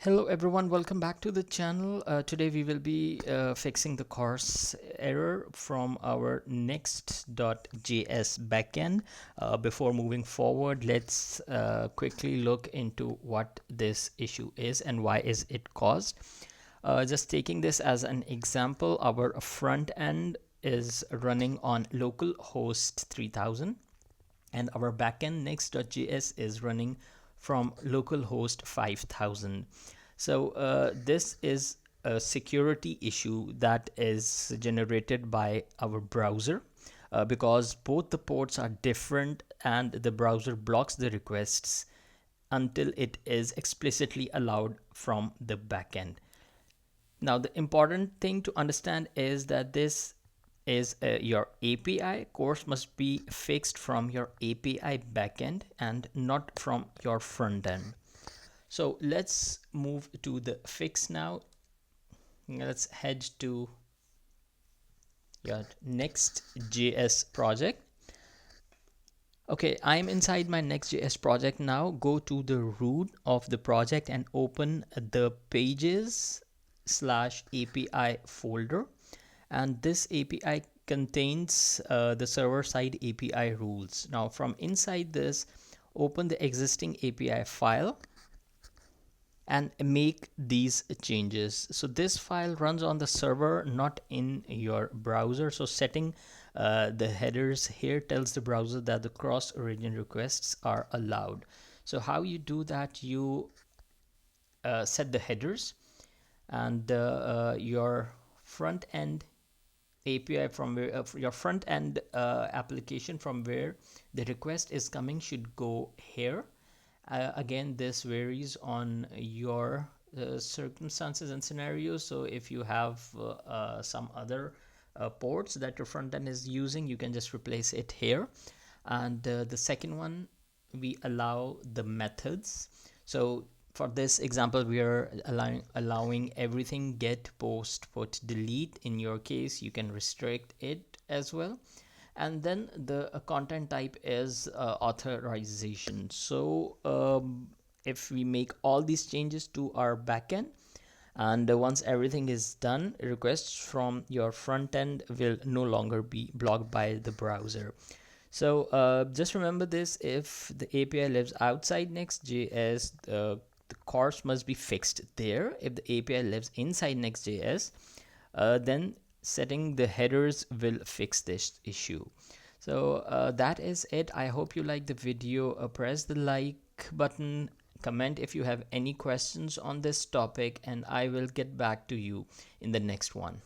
Hello everyone, welcome back to the channel. Today we will be fixing the course error from our Next.js backend. Before moving forward, let's quickly look into what this issue is and why is it caused. Just taking this as an example, our front end is running on localhost 3000 and our backend Next.js is running from localhost 5000. So this is a security issue that is generated by our browser because both the ports are different and the browser blocks the requests until it is explicitly allowed from the backend. Now, the important thing to understand is that this is your API. Course must be fixed from your API backend and not from your front end. So let's move to the fix now. Let's head to your Next.js project. Okay, I'm inside my Next.js project now. Go to the root of the project and open the pages/API folder. And this API contains the server-side API rules. Now from inside this, open the existing API file and make these changes. So this file runs on the server, not in your browser. So setting the headers here tells the browser that the cross-origin requests are allowed. So how you do that, you set the headers and your front end API from where your front end application from where the request is coming should go here. Again, this varies on your circumstances and scenarios. So if you have some other ports that your front end is using, you can just replace it here. And the second one, we allow the methods. So for this example, we are allowing everything get, post, put, delete. In your case, you can restrict it as well. And then the content type is authorization. So if we make all these changes to our backend, and once everything is done, requests from your front end will no longer be blocked by the browser. So just remember this: if the API lives outside Next.js, the course must be fixed there. If the API lives inside Next.js, then setting the headers will fix this issue. So that is it. I hope you like the video. Press the like button, comment if you have any questions on this topic, and I will get back to you in the next one.